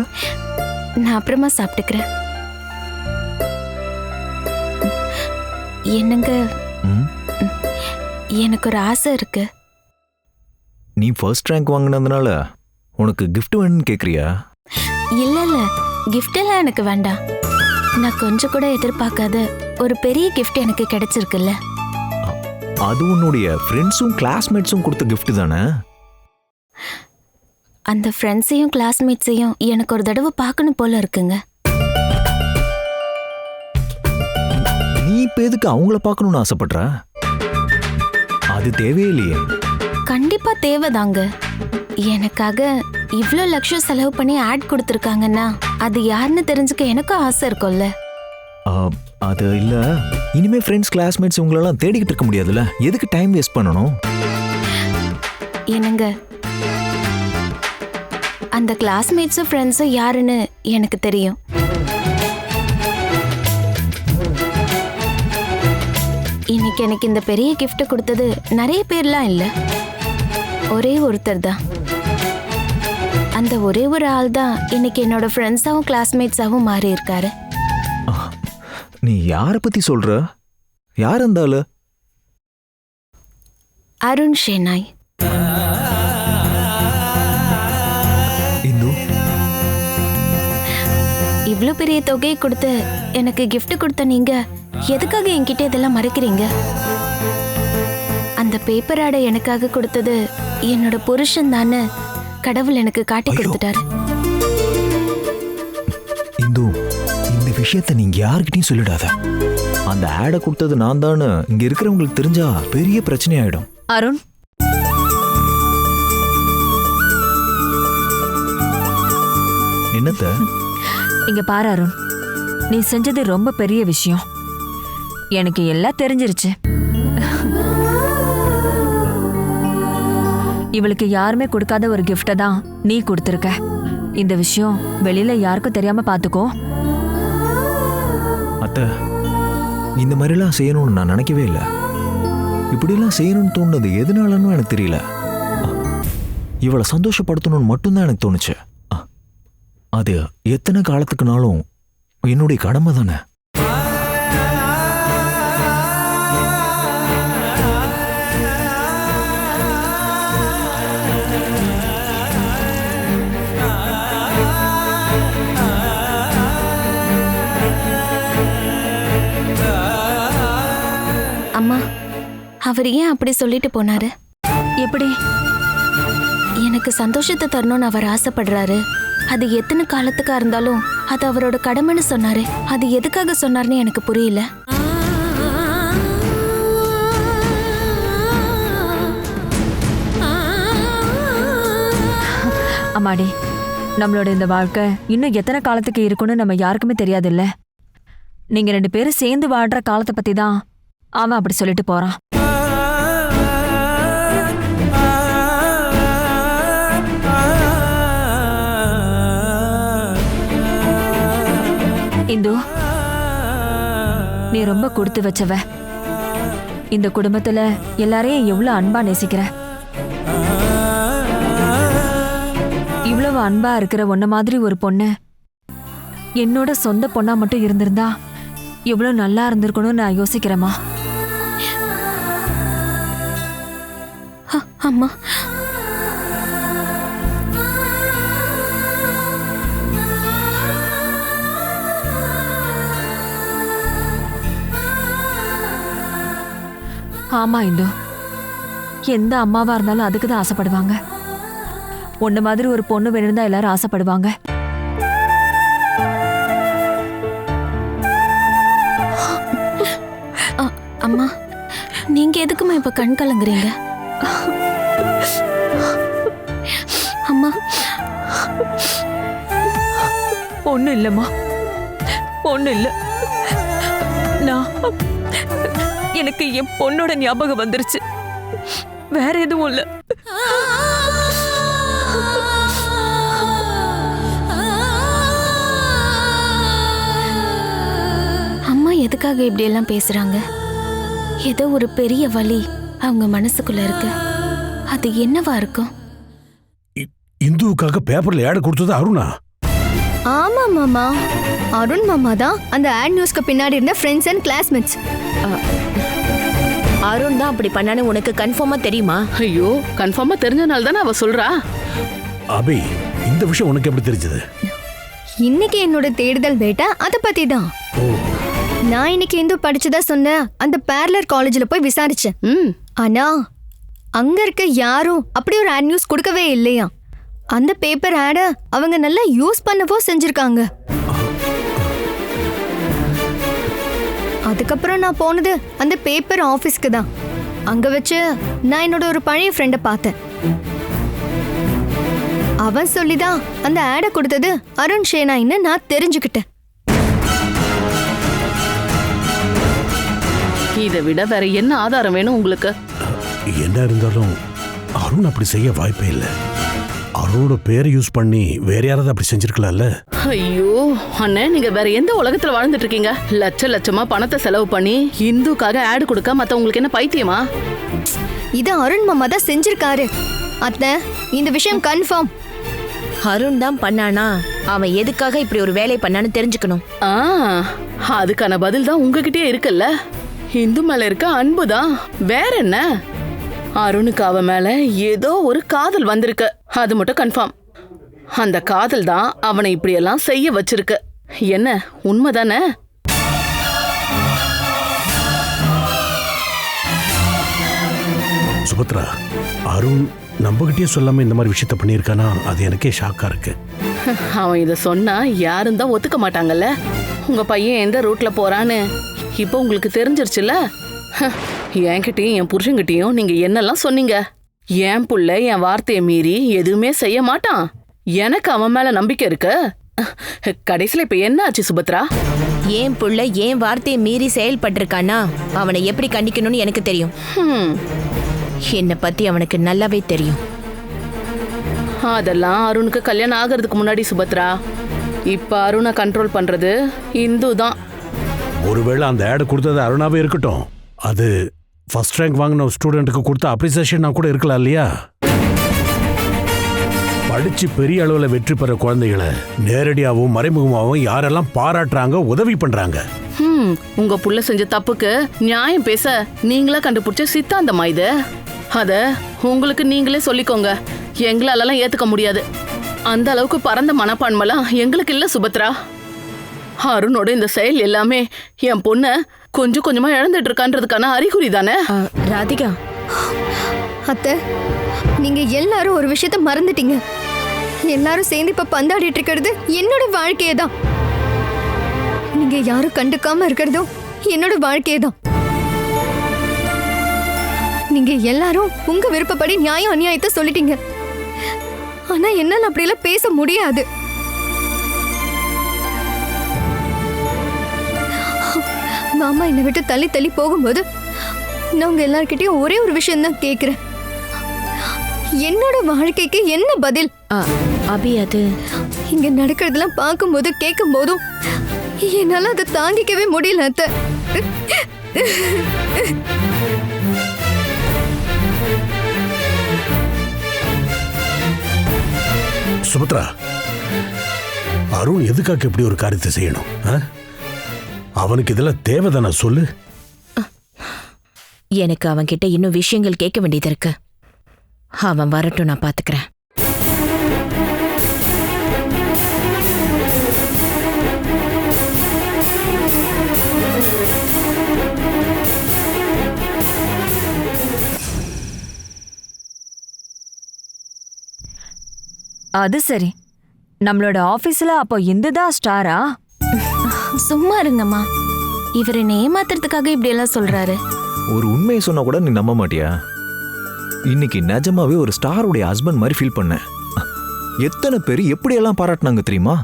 நான் அப்புறமா சாப்பிட்டுக்கிறேன். என்னங்க, எனக்கு ஒரு ஆசை இருக்கு. நீ ஃபர்ஸ்ட் ரேங்க் வாங்கினதுனால உனக்கு கிஃப்ட் வேணும்னு கேக்குறியா? இல்ல இல்ல, கிஃப்ட் எல்லாம் எனக்கு வேண்டாம். நான் கொஞ்சம் கூட எதிர்பார்க்காத ஒரு பெரிய கிஃப்ட் எனக்கு கிடைச்சிருக்குல்ல. அது உன்னுடைய ஃப்ரெண்ட்ஸும் கிளாஸ்மேட்ஸும் கொடுத்த கிஃப்ட் தானே? அந்த ஃப்ரெண்ட்ஸையும் கிளாஸ்மேட்ஸையும் எனக்கு ஒரு தடவை பார்க்கணும் போல இருக்குங்க. நீ இப்ப எதுக்கு அவங்கள பார்க்கணும்னு ஆசைப்படுற? அது தேவையில்லையே. கண்டிப்பா தேவைதாங்க. எனக்காக இவ்ளோ லட்சம் செலவு பண்ணி ஆட் கொடுத்துருக்காங்கன்னா அது யாருன்னு தெரிஞ்சுக்க எனக்கும் ஆசை இருக்கும்ல. அது இல்ல, இனிமே ஃப்ரெண்ட்ஸ் கிளாஸ்மேட்ஸ் உங்களெல்லாம் தேடிக்கிட்டு இருக்க முடியாதுல்ல. எதுக்கு டைம் வேஸ்ட் பண்ணணும்? என்னங்க, அந்த கிளாஸ்மேட்ஸும் ஃப்ரெண்ட்ஸும் யாருன்னு எனக்கு தெரியும். இன்னைக்கு எனக்கு இந்த பெரிய கிஃப்ட் கொடுத்தது நிறைய பேர்லாம் இல்ல, ஒரே ஒருத்தர் தான். அந்த ஒரே ஒரு ஆள் தான் இன்னைக்கு என்னோட ஃப்ரெண்ட்ஸாவும் கிளாஸ்மேட்ஸாவும் மாறி இருக்காரு. நீ யார பத்தி சொல்ற? யார் அந்த ஆளு? அருண் ஷேனாய். இவ்ளோ பெரிய தொகையை கொடுத்து எனக்கு கிஃப்ட் கொடுத்த நீங்க எதுக்காக என்கிட்ட இதெல்லாம் மறைக்கிறீங்க? அந்த பேப்பர் ஆடை எனக்காக கொடுத்தது என்னோட புருஷன் தானே கடவுள் எனக்கு காட்டி கொடுத்துட்டாரு. இந்து, இந்த விஷயத்தை நீங்க யார்கிட்டயும் சொல்லிடாத. அந்த ஆடை கொடுத்தது நான் தானே இங்க இருக்கிறவங்களுக்கு தெரிஞ்சா பெரிய பிரச்சனை ஆயிடும். அருண், என்னத்த? இங்க பாரு அருண், நீ செஞ்சது ரொம்ப பெரிய விஷயம். எனக்கு எல்லாம் தெரிஞ்சிருச்சு. இவளுக்கு யாருமே கொடுக்காத ஒரு கிஃப்ட தான் நீ கொடுத்துருக்க. இந்த விஷயம் வெளியில யாருக்கும் தெரியாம பாத்துக்கோ. அத்தை, இந்த மாதிரிலாம் செய்யணும்னு நான் நினைக்கவே இல்லை. இப்படிலாம் செய்யணும்னு தோணுது எதனாலன்னு எனக்கு தெரியல. இவளை சந்தோஷப்படுத்தணும்னு மட்டும்தான் எனக்கு தோணுச்சு. அது எத்தனை காலத்துக்குனாலும் என்னுடைய கடமை தானே. அம்மா, அவர் ஏன் அப்படி சொல்லிட்டு போனாரு? எப்படி? எனக்கு சந்தோஷத்தை தரணும்னு அவர் ஆசைப்படுறாரு. அது எத்தனை காலத்துக்கா இருந்தாலும் அது அவரோட கடமைன்னு சொன்னாரு. அது எதுக்காக சொன்னார்னு எனக்கு புரியல. அம்மாடி, நம்மளோட இந்த வாழ்க்கை இன்னும் எத்தனை காலத்துக்கு இருக்குன்னு நம்ம யாருக்குமே தெரியாதுல்ல. நீங்க 2 பேரும் சேர்ந்து வாழ்ற காலத்தை பத்தி தான் அவன் அப்படி சொல்லிட்டு போறான். இந்து, நீ ரொம்ப கொடுத்து வச்சவ. இந்த குடும்பத்துல எல்லாரையும் எவ்வளவு அன்பா நேசிக்கிற. இவ்வளவு அன்பா இருக்கிற உன்ன மாதிரி ஒரு பொண்ணு என்னோட சொந்த பொண்ணா மட்டும் இருந்திருந்தா எவ்வளவு நல்லா இருந்திருக்கணும்னு நான் யோசிக்கிறேம்மா. அம்மா, ஆமா இந்து, எந்த அம்மாவா இருந்தாலும் அதுக்கு தான் ஆசைப்படுவாங்க. உன்ன மாதிரி ஒரு பொண்ணு வேணும் தான் எல்லாரும் ஆசைப்படுவாங்க. அம்மா, நீங்க எதுக்குமா இப்ப கண் கலங்குறீங்க? அம்மா, ஒண்ணு இல்லம்மா, ஒண்ணு இல்ல. நான் எனக்கு என் பொண்ணோட ஞாபகம் வந்துருச்சு, வேற எதுவும் இல்ல. அம்மா எதுக்காக இப்படி எல்லாம் பேசுறாங்க? ஏதோ ஒரு பெரிய வலி அவங்க மனசுக்குள்ள இருக்கு. அது என்னவா இருக்கும்? இந்துவுக்காக பேப்பர்ல ஆட் கொடுத்தது அருணா? ஆமா மாமா, அருண் மாமா தான் அந்த ஆட் நியூஸ்க்கு பின்னாடி இருந்த ஃப்ரெண்ட்ஸ் அண்ட் கிளாஸ்மேட்ஸ். அருண் தான் அப்படி பண்ணான்னு உனக்கு கன்ஃபார்மா தெரியுமா? ஐயோ, கன்ஃபார்மா தெரிஞ்சனால தானே அவ சொல்றா. அபி, இந்த விஷயம் உனக்கு எப்படி தெரிஞ்சது? இன்னைக்கு என்னோட தேடுதல் வேட்டை அதை பத்தி தான். நான் இன்னைக்கு இந்து படிச்சதா சொன்ன அந்த பேரலர் காலேஜ்ல போய் விசாரிச்சேன். ஆனா அங்க இருக்க யாரும் அப்படி ஒரு ஆட் நியூஸ் கொடுக்கவே இல்லையா. அந்த பேப்பர் ஆட அவங்க நல்லா யூஸ் பண்ணவோ செஞ்சிருக்காங்க. அதுக்கப்புறம் நான் போனது அந்த பேப்பர் ஆபீஸ்க்கு தான். அங்க வச்சு நான் என்னோட ஒரு பழைய ஃப்ரெண்ட பார்த்தேன். அவன் சொல்லிதான் அந்த ஆட கொடுத்தது அருண் ஷேனாயின்னு நான் தெரிஞ்சுக்கிட்டேன். இதை விட வேற என்ன ஆதாரம் வேணும் உங்களுக்கு? என்ன இருந்தாலும் அருண் அப்படி செய்ய வாய்ப்பே இல்லை. அருணோட பேரை யூஸ் பண்ணி வேற யாராவது அப்படி செஞ்சிருக்கலாம்ல. ஐயோ அண்ணே, நீங்க வேற எந்த உலகத்துல வாழ்ந்துட்டு இருக்கீங்க? லட்ச லட்சமா பணத்தை செலவு பண்ணி இந்துக்காக ஆடு கொடுக்க மத்தவங்களுக்கு என்ன பைத்தியமா? இது அருண் மாமா தான் செஞ்சிருக்காரு. அத்தை, இந்த விஷயம் கன்ஃபார்ம். அருண் தான் பண்ணானா? அவன் எதுக்காக இப்படி ஒரு வேலை பண்ணான்னு தெரிஞ்சுக்கணும். அதுக்கான பதில் தான் உங்ககிட்டயே இருக்குல்ல. இந்து மேல இருக்க அன்புதான், வேற என்ன? அருணுக்கு அவ மேல ஏதோ ஒரு காதல் வந்திருக்கு, அது மட்டும் கன்ஃபார்ம். அந்த காதல் தான் அவனை இப்படியெல்லாம் செய்ய வச்சிருக்கு. என்ன உண்மைதானே? சுபத்ரா, அருண் நம்மகிட்டயே சொல்லாம இந்த மாதிரி விஷயத்த பண்ணியிருக்கானா? அது எனக்கே ஷாக்கா இருக்கு. அவன் இதை சொன்னா யாரும் தான் ஒத்துக்க மாட்டாங்கல்ல. உங்க பையன் எந்த ரூட்ல போறான்னு இப்போ உங்களுக்கு தெரிஞ்சிருச்சுல. என்கிட்டயும் என் புருஷன்கிட்டயும் நீங்க என்னெல்லாம் சொன்னீங்க. என் புள்ள என் வார்த்தையை மீறி எதுவுமே செய்ய மாட்டான், எனக்கு அவன் மேல நம்பிக்கை இருக்கு. கடைசியில இப்ப என்ன ஆச்சு சுபத்ரா? ஏன் புள்ள ஏன் வார்த்தையை மீறி செயல்பட்டிருக்கானா அவனை எப்படி கண்டிக்கணும்னு எனக்கு தெரியும். என்னை பத்தி அவனுக்கு நல்லாவே தெரியும். அதெல்லாம் அருணுக்கு கல்யாணம் ஆகிறதுக்கு முன்னாடி சுபத்ரா. இப்ப அருணை கண்ட்ரோல் பண்றது இந்து தான். ஒருவேளை அந்த ஆட் கொடுத்தது அருணாவே இருக்கட்டும், அது ஃபர்ஸ்ட் ரேங்க் வாங்கின ஸ்டூடெண்ட்டுக்கு கொடுத்த அப்ரிசியேஷனா கூட இருக்கலாம் இல்லையா? படிச்சு பெரிய அளவில் வெற்றி பெற குழந்தைகளை நேரடியாகவும் மறைமுகமாகவும் யாரெல்லாம் பாராட்டுறாங்க, உதவி பண்றாங்க. உங்க புள்ள செஞ்ச தப்புக்கு நியாயம் பேச நீங்களா கண்டுபிடிச்ச சித்தாந்தமா இது? அத உங்களுக்கு நீங்களே சொல்லிக்கோங்க. எங்களாலலாம் ஏத்துக்க முடியாது. அந்த அளவுக்கு பரந்த மனப்பான்மைலாம் எங்களுக்கு இல்ல சுபத்ரா. அருணோட இந்த செயல் எல்லாமே என் பொண்ண கொஞ்சம் கொஞ்சமா இழந்துட்டு இருக்கான்றதுக்கான அறிகுறி தானே. ராதிகா, அத்தை, நீங்க எல்லாரும் ஒரு விஷயத்த மறந்துட்டீங்க. எல்லாரும் சேர்ந்து இப்ப பந்தாடிட்டு இருக்கிறது என்னோட வாழ்க்கையே தான். நீங்க யாரும் கண்டுக்காம இருக்கிறதும் என்னோட வாழ்க்கையே தான். நீங்க எல்லாரும் உங்க விருப்பப்படி நியாயம் அநியாயத்தை சொல்லிட்டீங்க. ஆனா என்னால அப்படியெல்லாம் பேச முடியாது. மாமா என்னை விட்டு தள்ளி தள்ளி போகும்போது நான் உங்க எல்லார்கிட்டயும் ஒரே ஒரு விஷயம் தான் கேக்குறேன். என்னோட வாழ்க்கைக்கு என்ன பதில்? அபி, அது இங்க நடக்கிறதெல்லாம் பார்க்கும்போது கேட்கும் போதும் என்னால அதை தாங்கிக்கவே முடியல அத்தை. சுபத்ரா, அருண் எதுக்காக இப்படி ஒரு காரியத்தை செய்யணும்? அவனுக்கு இதெல்லாம் தேவைதானா சொல்லு. எனக்கு அவன்கிட்ட இன்னும் விஷயங்கள் கேட்க வேண்டியது இருக்கு. அவன் வரட்டும், நான் பாத்துக்கிறேன். அது சரி, நம்மளோட ஆபீஸ்ல அப்போ இந்துதான் ஸ்டாரா? சும்மா இருங்கம்மா. இவர் என்ன ஏமாத்துறதுக்காக இப்படி எல்லாம் சொல்றாரு. ஒரு உண்மையை சொன்னா கூட நீ நம்ப மாட்டியா? இன்னைக்கு நிஜமாவே ஒரு ஸ்டாருடைய ஹஸ்பண்ட் மாதிரி ஃபீல் பண்ணேன். எத்தனை பேர் எப்படியெல்லாம் பாராட்டினாங்க தெரியுமா?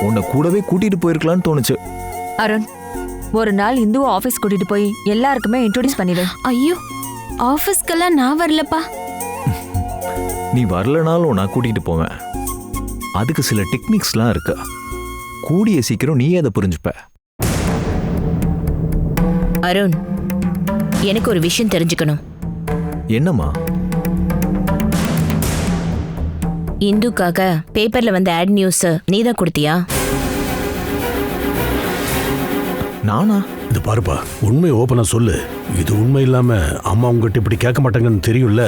உன்னை கூடவே கூட்டிட்டு போயிருக்கலான்னு தோணுச்சு. அருண், ஒரு நாள் இந்துவை ஆபீஸ் கூட்டிட்டு போய் எல்லாருக்குமே இன்ட்ரோடியூஸ் பண்ணிடு. ஐயோ, ஆபீஸ்க்கெல்லாம் நான் வரலப்பா. நீ வரலனாலும் நான் கூட்டிட்டு போவேன். அதுக்கு சில டெக்னிக்ஸ்லாம் இருக்கு. கூடிய சீக்கிரம் நீ அதை புரிஞ்சுப்ப. அருண், எனக்கு ஒரு விஷயம் தெரிஞ்சுக்கணும். என்னம்மா? இந்துக்காக பேப்பர்ல வந்த ஆட் நியூஸ் நீதான் கொடுத்தியா? நானா? இது பாருப்பா, உண்மை ஓப்பனா சொல்லு. இது உண்மை இல்லாம அம்மா உங்ககிட்ட இப்படி கேட்க மாட்டாங்கன்னு தெரியும்ல.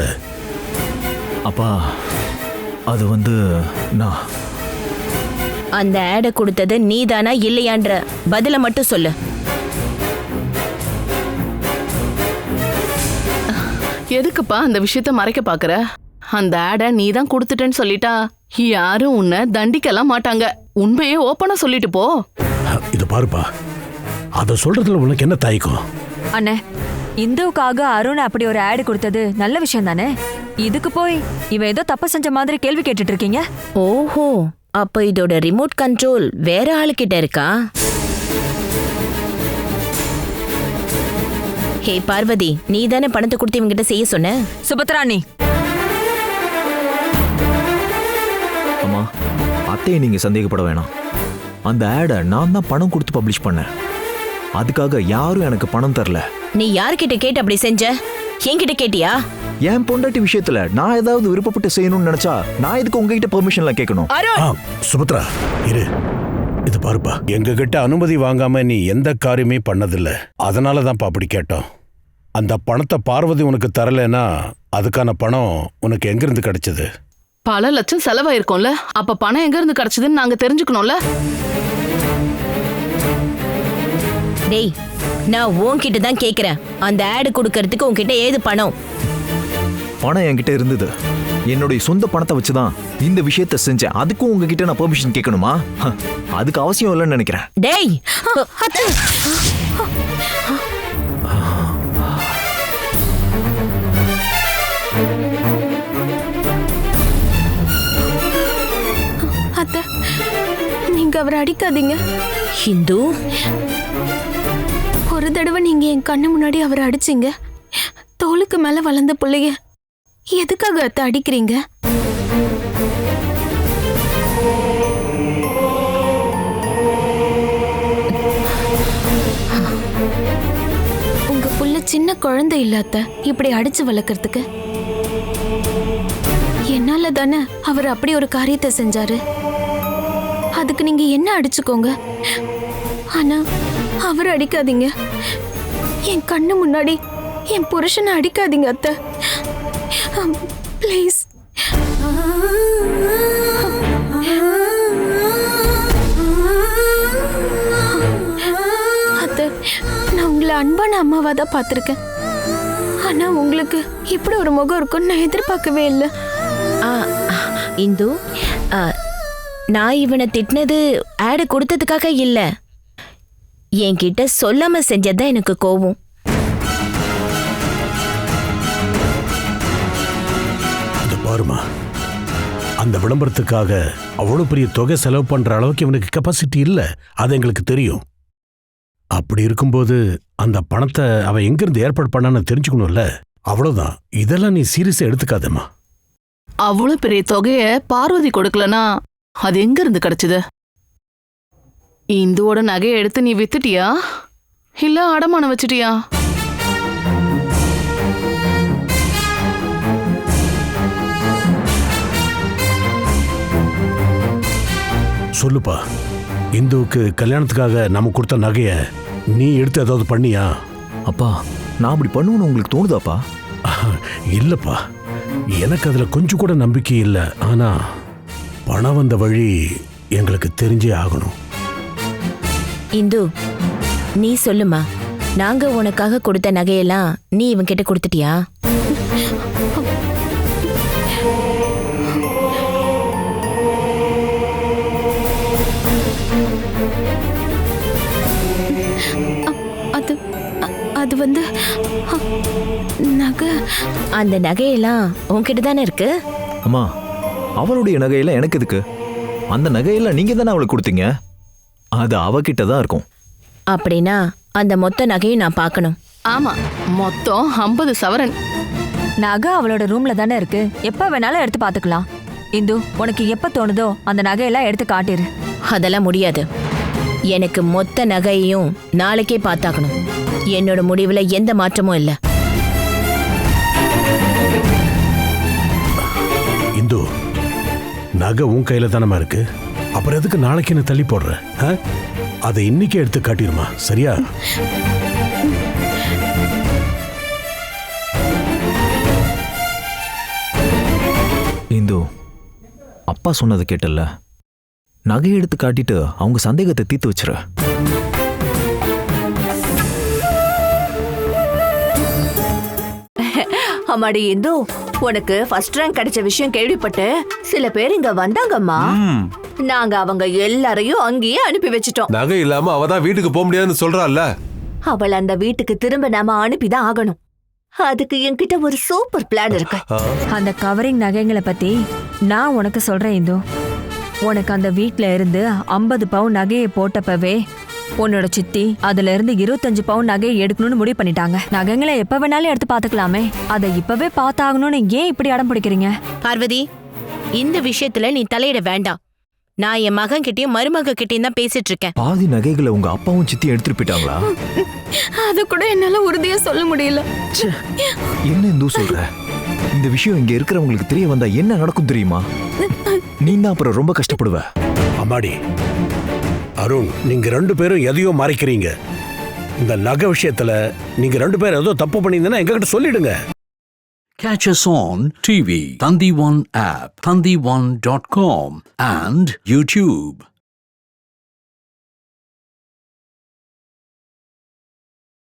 அப்பா, அது வந்து நான் அந்த ஆடை கொடுத்தது நீதானா இல்லையான்ற பதில மட்டும் சொல்லு. எதுக்குப்பா அந்த விஷயத்த மறைக்க பாக்குற? அந்த ஆடை நீ தான் கொடுத்துட்டேன்னு சொல்லிட்டா யாரும் உன்னை தண்டிக்கலாம் மாட்டாங்க. உண்மையே ஓப்பனா சொல்லிட்டு போ. இது பாருப்பா, அத சொல்றதுல உனக்கு என்ன தயக்கம்? அண்ணே, இந்துவுக்காக அருண் அப்படி ஒரு ஆடு கொடுத்தது நல்ல விஷயம் தானே. இதுக்கு போய் இவ ஏதோ தப்பு செஞ்ச மாதிரி கேள்வி கேட்டுட்டு இருக்கீங்க. ஓஹோ, அப்ப இதோட ரிமோட் கண்ட்ரோல் வேற ஆளுகிட்ட இருக்கா? ஹே பார்வதி, நீ தானே பணத்தை கொடுத்து இவங்கிட்ட செய்ய சொன்ன? சுபத்ரா, நீ அம்மா, அத்தையை நீங்க சந்தேகப்பட வேணாம். அந்த ஆடை நான் தான் பணம் கொடுத்து பப்ளிஷ் பண்ணேன். அதுக்காக யாரும் எனக்கு பணம் தரல. நீ யார்கிட்ட கேட்டு அப்படி செஞ்ச? என்கிட்ட கேட்டியா? என் பொண்டாட்டி விஷயத்துல நான் ஏதாவது விருப்பப்பட்டு செய்யணும்னு நினைச்சா நான் இதுக்கு உங்ககிட்ட பெர்மிஷன்லாம் கேட்கணும்? சுபத்ரா, இரு. இது பாருப்பா, எங்க கிட்ட அனுமதி வாங்காம நீ எந்த காரியமே பண்ணதில்ல. அதனாலதான் அப்படி கேட்டோம். அந்த பணத்தை பார்வதி உனக்கு தரலன்னா அதுக்கான பணம் உனக்கு எங்க இருந்து கிடைச்சது? பல லட்சம் செலவாயிருக்கும்ல. அப்ப பணம் எங்க இருந்து கிடைச்சதுன்னு நாங்க தெரிஞ்சுக்கணும்ல. டேய், நான் உன்கிட்ட தான் கேக்குறேன். அந்த ஆடு கொடுக்கறதுக்கு உன்கிட்ட ஏது பணம்? பணம் என்கிட்ட இருந்தது. என்னுடைய சொந்த பணத்தை வச்சுதான் இந்த விஷயத்த செஞ்சேன். அதுக்கும் உங்ககிட்ட நான் பெர்மிஷன் கேட்கணுமா? அதுக்கு அவசியம் இல்லைன்னு நினைக்கிறேன். டேய், அத்தை, நீங்க அவரை அடிக்காதீங்க. ஹிந்து, ஒரு தடவை நீங்க என் கண்ணு முன்னாடி அவரை அடிச்சீங்க. தோலுக்கு மேல வளர்ந்த பிள்ளைய எதுக்காக அத்தை அடிக்கிறீங்க? உங்க புள்ள சின்ன குழந்தை இல்ல அத்தை, இப்படி அடிச்சு வளர்க்கறதுக்கு. என்னால தானே அவர் அப்படி ஒரு காரியத்தை செஞ்சாரு. அதுக்கு நீங்க என்ன அடிச்சுக்கோங்க. ஆனா அவர் அடிக்காதீங்க. என் கண்ணு முன்னாடி என் புருஷனை அடிக்காதீங்க அத்தை, ப்ளீஸ். அத்தை, நான் உங்களை அன்பான அம்மாவா தான் பார்த்துருக்கேன். ஆனா உங்களுக்கு இப்படி ஒரு முகம் இருக்குன்னு நான் எதிர்பார்க்கவே இல்லை. இந்து, நான் இவனை திட்டினது ஆடு கொடுத்ததுக்காக இல்ல. என்கிட்ட சொல்லாம செஞ்சதுதான் எனக்கு கோவம். பாருமா, அந்த விளம்பரத்துக்காக அவ்வளவு பெரிய தொகை செலவு பண்ற அளவுக்கு இவனுக்கு கெப்பாசிட்டி இல்ல. அது எங்களுக்கு தெரியும். அப்படி இருக்கும்போது அந்த பணத்தை அவன் எங்கிருந்து ஏற்பாடு பண்ணான்னு தெரிஞ்சுக்கணும்ல. அவ்வளவுதான். இதெல்லாம் நீ சீரியஸா எடுத்துக்காதம்மா. அவ்வளவு பெரிய தொகைய பார்வதி கொடுக்கலனா அது எங்க இருந்து கிடைச்சது? இந்துவோட நகையை எடுத்து நீ வித்துட்டியா இல்ல அடமானம் வச்சிட்டியா? சொல்லுப்பா, இந்துவுக்கு கல்யாணத்துக்காக நம்ம கொடுத்த நகைய நீ எடுத்து ஏதாவது பண்ணியா? அப்பா, நான் அப்படி பண்ணுவேன்னு உங்களுக்கு தோணுதாப்பா? இல்லப்பா, எனக்கு அதுல கொஞ்சம் கூட நம்பிக்கை இல்லை. ஆனா பணம் வந்த வழி எங்களுக்கு தெரிஞ்சே ஆகணும். இந்து, நீ சொல்லுமா, நாங்க உனக்காக கொடுத்த நகையெல்லாம் நீ இவன்கிட்ட கொடுத்துட்டியா? அது அது வந்து நகை. அந்த நகையெல்லாம் உன்கிட்ட தானே இருக்கு. அம்மா, அவளுடைய நகையெல்லாம் எனக்கு எதுக்கு? அந்த நகையெல்லாம் நீங்க தானே அவளுக்கு கொடுத்தீங்க. அது அவகிட்ட தான் இருக்கும். அப்படின்னா அந்த மொத்த நகையும் நான் பார்க்கணும். ஆமா, மொத்தம் 50 சவரன். நகை அவளோட ரூம்ல தானே இருக்கு, எப்ப வேணாலும் எடுத்து பாத்துக்கலாம். இந்து, உனக்கு எப்ப தோணுதோ அந்த நகையெல்லாம் எடுத்து காட்டிரு. அதெல்லாம் முடியாது. எனக்கு மொத்த நகையையும் நாளைக்கே பார்த்தாக்கணும். என்னோட முடிவுல எந்த மாற்றமும் இல்லை. இந்து, நகை உன் கையில தானமா இருக்கு. அப்புறம் எதுக்கு நாளைக்கு என்ன தள்ளி போடுற? அதை இன்னைக்கே எடுத்து காட்டிடுமா, சரியா? இந்து, அப்பா சொன்னது கேட்டல்ல, நகையை எடுத்து காட்டிட்டு அவங்க சந்தேகத்தை தீர்த்து வச்சிரு. அம்மாடி இந்து, உனக்கு ஃபர்ஸ்ட் ரேங்க் கிடைச்ச விஷயம் கேள்விப்பட்டு சில பேர் இங்க வந்தாங்கம்மா. நாங்க அவங்க எல்லாரையும் அங்கேயே அனுப்பி வச்சிட்டோம். நகை இல்லாம அவதான் வீட்டுக்கு போக முடியாதுன்னு சொல்றாள்ல. அவள் அந்த வீட்டுக்கு திரும்ப நாம அனுப்பிதான் ஆகணும். அதுக்கு என்கிட்ட ஒரு சூப்பர் பிளான் இருக்கு. அந்த கவரிங் நகைங்களை பத்தி நான் உனக்கு சொல்றேன் இந்து. உனக்கு அந்த வீட்ல இருந்து 50 பவுன் நகையை போட்டப்பவே உன்னோட சித்தி அதுல இருந்து 25 பவுன் நகையை எடுக்கணும்னு முடிவு பண்ணிட்டாங்க. நகைங்களை எப்ப வேணாலும் எடுத்து பாத்துக்கலாமே, அதை இப்பவே பார்த்தாகணும்னு ஏன் இப்படி அடம் பிடிக்கிறீங்க? பார்வதி, இந்த விஷயத்துல நீ தலையிட வேண்டாம். நான் என் மகன் கிட்டயும் மருமக கிட்டயும் தான் பேசிட்டு இருக்கேன். பாதி நகைகளை உங்க அப்பாவும் சித்தி எடுத்துட்டு போயிட்டாங்களா? அது கூட என்னால உறுதியா சொல்ல முடியல. என்ன இந்து சொல்ற? இந்த விஷயம் இங்க இருக்கிறவங்களுக்கு தெரிய வந்தா என்ன நடக்கும் தெரியுமா? நீ தான் அப்புறம் ரொம்ப கஷ்டப்படுவ. அம்மாடி, அருண், நீங்க 2 பேரும் எதையோ மறைக்கிறீங்க. இந்த நகை விஷயத்துல நீங்க 2 பேரும் ஏதோ தப்பு பண்ணியிருந்தீங்கன்னா எங்ககிட்ட சொல்லிடுங்க. Catch us on TV, Thandivan app, thandivan.com and YouTube.